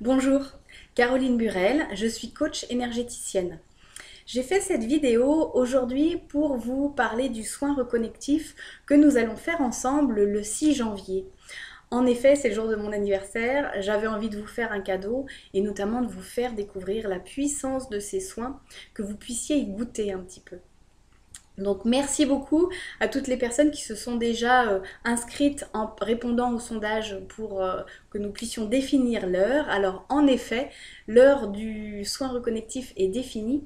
Bonjour, Caroline Burel, je suis coach énergéticienne. J'ai fait cette vidéo aujourd'hui pour vous parler du soin reconnectif que nous allons faire ensemble le 6 janvier. En effet, c'est le jour de mon anniversaire, j'avais envie de vous faire un cadeau et notamment de vous faire découvrir la puissance de ces soins, que vous puissiez y goûter un petit peu. Donc merci beaucoup à toutes les personnes qui se sont déjà inscrites en répondant au sondage pour que nous puissions définir l'heure. Alors en effet, l'heure du soin reconnectif est définie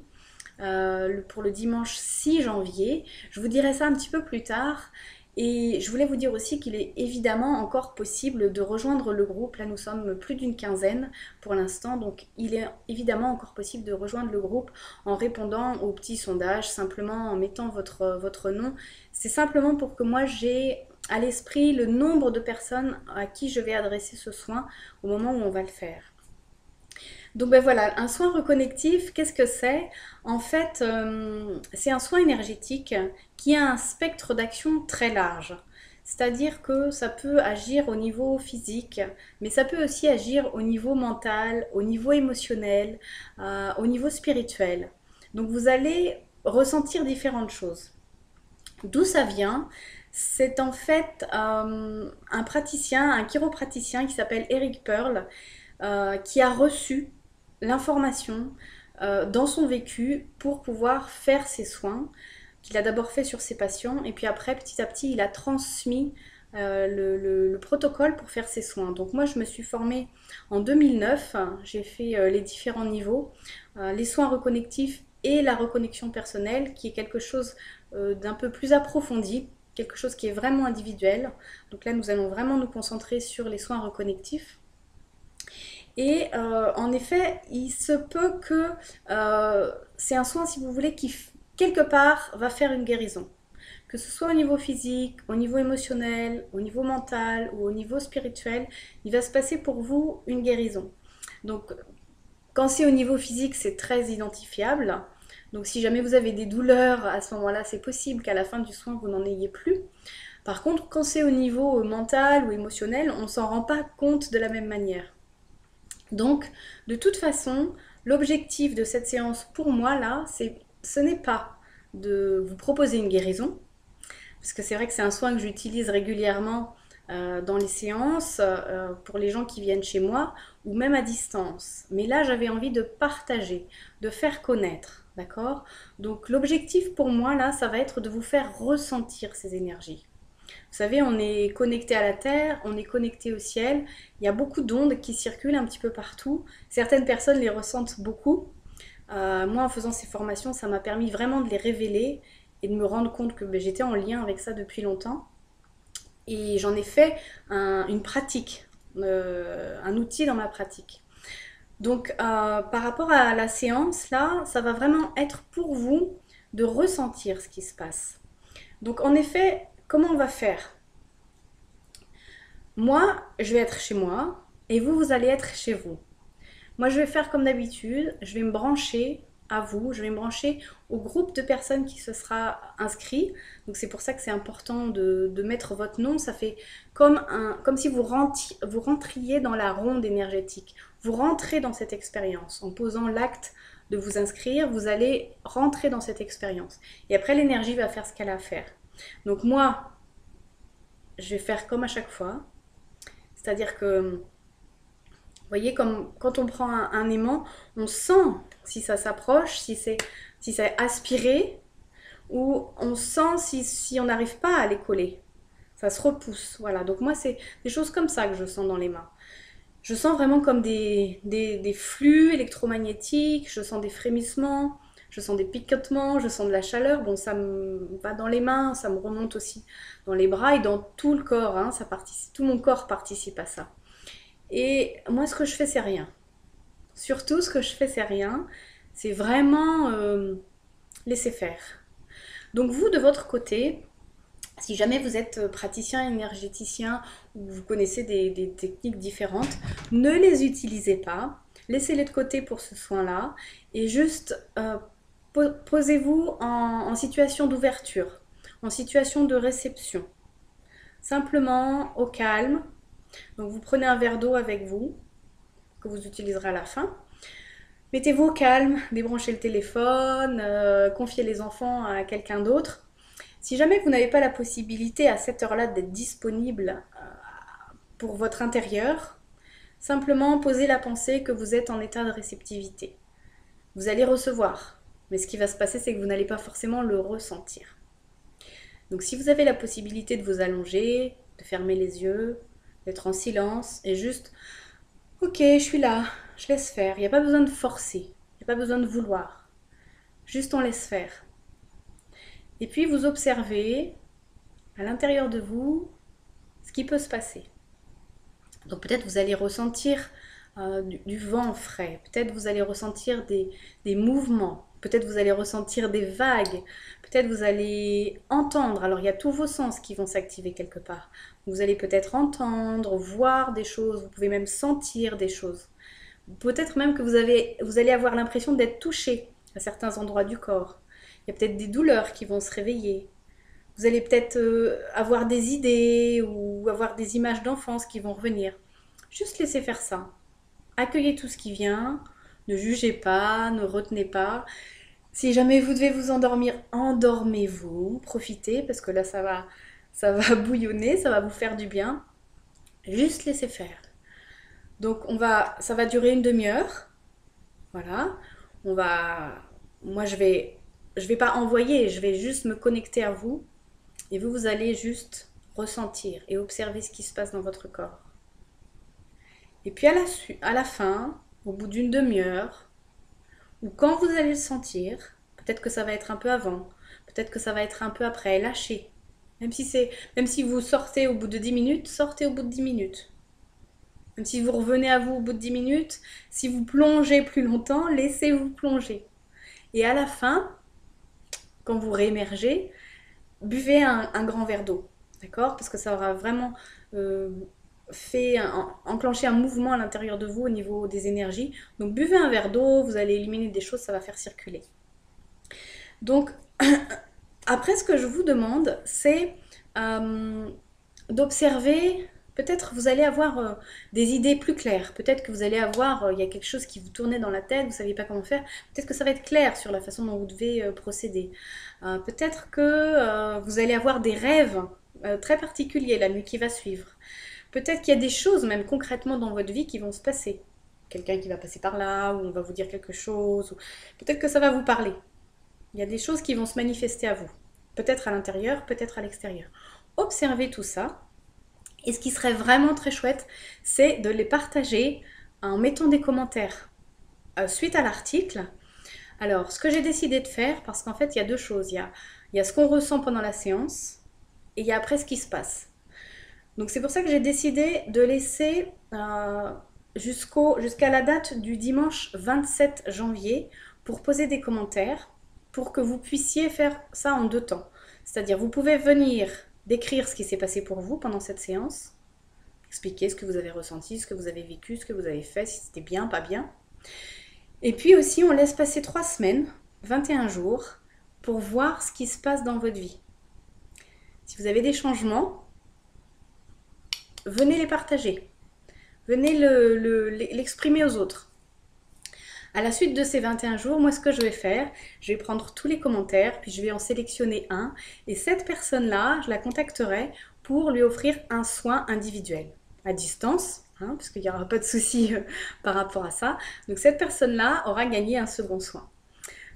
pour le dimanche 6 janvier. Je vous dirai ça un petit peu plus tard. Et je voulais vous dire aussi qu'il est évidemment encore possible de rejoindre le groupe. Là, nous sommes plus d'une quinzaine pour l'instant. Donc, il est évidemment encore possible de rejoindre le groupe en répondant au petit sondage, simplement en mettant votre nom. C'est simplement pour que moi, j'ai à l'esprit le nombre de personnes à qui je vais adresser ce soin au moment où on va le faire. Donc ben voilà, un soin reconnectif, qu'est-ce que c'est? En fait, c'est un soin énergétique qui a un spectre d'action très large. C'est-à-dire que ça peut agir au niveau physique, mais ça peut aussi agir au niveau mental, au niveau émotionnel, au niveau spirituel. Donc vous allez ressentir différentes choses. D'où ça vient? C'est en fait un praticien, un chiropraticien qui s'appelle Eric Pearl, qui a reçu l'information dans son vécu pour pouvoir faire ses soins, qu'il a d'abord fait sur ses patients, et puis après, petit à petit, il a transmis le protocole pour faire ses soins. Donc moi, je me suis formée en 2009, j'ai fait les différents niveaux, les soins reconnectifs et la reconnexion personnelle, qui est quelque chose d'un peu plus approfondi, quelque chose qui est vraiment individuel. Donc là, nous allons vraiment nous concentrer sur les soins reconnectifs. Et en effet, il se peut que c'est un soin, si vous voulez, qui quelque part va faire une guérison. Que ce soit au niveau physique, au niveau émotionnel, au niveau mental ou au niveau spirituel, il va se passer pour vous une guérison. Donc, quand c'est au niveau physique, c'est très identifiable. Donc, si jamais vous avez des douleurs, à ce moment-là, c'est possible qu'à la fin du soin, vous n'en ayez plus. Par contre, quand c'est au niveau mental ou émotionnel, on ne s'en rend pas compte de la même manière. Donc, de toute façon, l'objectif de cette séance pour moi, là, ce n'est pas de vous proposer une guérison, parce que c'est vrai que c'est un soin que j'utilise régulièrement dans les séances pour les gens qui viennent chez moi ou même à distance. Mais là, j'avais envie de partager, de faire connaître, d'accord? Donc, l'objectif pour moi, là, ça va être de vous faire ressentir ces énergies. Vous savez, on est connecté à la Terre, on est connecté au ciel. Il y a beaucoup d'ondes qui circulent un petit peu partout. Certaines personnes les ressentent beaucoup. Moi, en faisant ces formations, ça m'a permis vraiment de les révéler et de me rendre compte que j'étais en lien avec ça depuis longtemps. Et j'en ai fait une pratique, un outil dans ma pratique. Donc, par rapport à la séance, là, ça va vraiment être pour vous de ressentir ce qui se passe. Donc, en effet, comment on va faire? Moi, je vais être chez moi et vous, vous allez être chez vous. Moi, je vais faire comme d'habitude, je vais me brancher à vous, je vais me brancher au groupe de personnes qui se sera inscrit. Donc c'est pour ça que c'est important de mettre votre nom. Ça fait comme si vous rentriez dans la ronde énergétique. Vous rentrez dans cette expérience. En posant l'acte de vous inscrire, vous allez rentrer dans cette expérience. Et après, l'énergie va faire ce qu'elle a à faire. Donc moi, je vais faire comme à chaque fois. C'est-à-dire que, vous voyez, comme quand on prend un aimant, on sent si ça s'approche, si c'est aspiré, ou on sent si on n'arrive pas à les coller. Ça se repousse. Voilà. Donc moi, c'est des choses comme ça que je sens dans les mains. Je sens vraiment comme des flux électromagnétiques, je sens des frémissements, je sens des picotements, je sens de la chaleur. Bon, ça me va dans les mains, ça me remonte aussi dans les bras et dans tout le corps. Hein, tout mon corps participe à ça. Et moi, ce que je fais, c'est rien. Surtout, ce que je fais, c'est rien. C'est vraiment laisser faire. Donc vous, de votre côté, si jamais vous êtes praticien énergéticien ou vous connaissez des techniques différentes, ne les utilisez pas. Laissez-les de côté pour ce soin-là et juste posez-vous en situation d'ouverture, en situation de réception. Simplement au calme. Donc vous prenez un verre d'eau avec vous que vous utiliserez à la fin. Mettez-vous au calme, débranchez le téléphone, confiez les enfants à quelqu'un d'autre. Si jamais vous n'avez pas la possibilité à cette heure-là d'être disponible pour votre intérieur, simplement posez la pensée que vous êtes en état de réceptivité. Vous allez recevoir, mais ce qui va se passer, c'est que vous n'allez pas forcément le ressentir. Donc si vous avez la possibilité de vous allonger, de fermer les yeux, d'être en silence et juste « Ok, je suis là, je laisse faire ». Il n'y a pas besoin de forcer, il n'y a pas besoin de vouloir. Juste on laisse faire. Et puis vous observez à l'intérieur de vous ce qui peut se passer. Donc peut-être vous allez ressentir du vent frais, peut-être vous allez ressentir des mouvements, peut-être vous allez ressentir des vagues, peut-être vous allez entendre, alors il y a tous vos sens qui vont s'activer quelque part. Vous allez peut-être entendre, voir des choses, vous pouvez même sentir des choses. Peut-être même que vous allez avoir l'impression d'être touché à certains endroits du corps. Il y a peut-être des douleurs qui vont se réveiller. Vous allez peut-être avoir des idées ou avoir des images d'enfance qui vont revenir. Juste laissez faire ça. Accueillez tout ce qui vient, ne jugez pas, ne retenez pas. Si jamais vous devez vous endormir, endormez-vous, profitez parce que là ça va bouillonner, ça va vous faire du bien. Juste laissez faire. Donc ça va durer une demi-heure. Voilà. Moi je vais pas envoyer, je vais juste me connecter à vous et vous allez juste ressentir et observer ce qui se passe dans votre corps. Et puis à la fin, au bout d'une demi-heure, ou quand vous allez le sentir, peut-être que ça va être un peu avant, peut-être que ça va être un peu après, lâchez. Même si vous sortez au bout de 10 minutes, sortez au bout de 10 minutes. Même si vous revenez à vous au bout de 10 minutes, si vous plongez plus longtemps, laissez-vous plonger. Et à la fin, quand vous réémergez, buvez un grand verre d'eau, d'accord? Parce que ça aura vraiment enclencher un mouvement à l'intérieur de vous au niveau des énergies. Donc buvez un verre d'eau, vous allez éliminer des choses, ça va faire circuler. Donc après ce que je vous demande, c'est d'observer, peut-être vous allez avoir des idées plus claires, peut-être que vous allez avoir, il y a quelque chose qui vous tournait dans la tête, vous ne saviez pas comment faire, peut-être que ça va être clair sur la façon dont vous devez procéder. Peut-être que vous allez avoir des rêves très particuliers la nuit qui va suivre. Peut-être qu'il y a des choses, même concrètement dans votre vie, qui vont se passer. Quelqu'un qui va passer par là, ou on va vous dire quelque chose. Peut-être que ça va vous parler. Il y a des choses qui vont se manifester à vous. Peut-être à l'intérieur, peut-être à l'extérieur. Observez tout ça. Et ce qui serait vraiment très chouette, c'est de les partager en mettant des commentaires suite à l'article. Alors, ce que j'ai décidé de faire, parce qu'en fait, il y a deux choses. Il y a ce qu'on ressent pendant la séance, et il y a après ce qui se passe. Donc c'est pour ça que j'ai décidé de laisser jusqu'à la date du dimanche 27 janvier pour poser des commentaires, pour que vous puissiez faire ça en 2 temps. C'est-à-dire vous pouvez venir décrire ce qui s'est passé pour vous pendant cette séance, expliquer ce que vous avez ressenti, ce que vous avez vécu, ce que vous avez fait, si c'était bien, pas bien. Et puis aussi on laisse passer 3 semaines, 21 jours, pour voir ce qui se passe dans votre vie. Si vous avez des changements, venez les partager, venez l'exprimer aux autres. À la suite de ces 21 jours, moi ce que je vais faire, je vais prendre tous les commentaires, puis je vais en sélectionner un, et cette personne-là, je la contacterai pour lui offrir un soin individuel, à distance, parce qu'il n'y aura pas de souci par rapport à ça. Donc cette personne-là aura gagné un second soin.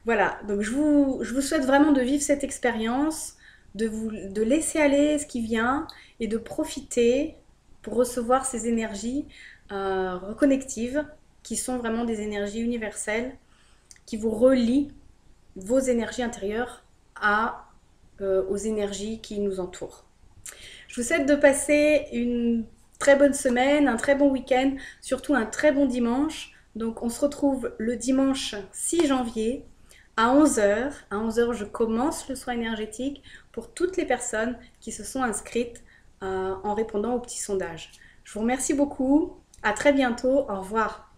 Voilà, donc je vous souhaite vraiment de vivre cette expérience, de laisser aller ce qui vient, et de profiter pour recevoir ces énergies reconnectives qui sont vraiment des énergies universelles qui vous relient vos énergies intérieures aux énergies qui nous entourent. Je vous souhaite de passer une très bonne semaine, un très bon week-end, surtout un très bon dimanche. Donc on se retrouve le dimanche 6 janvier à 11h. À 11h, je commence le soin énergétique pour toutes les personnes qui se sont inscrites en répondant au petit sondage. Je vous remercie beaucoup. À très bientôt. Au revoir.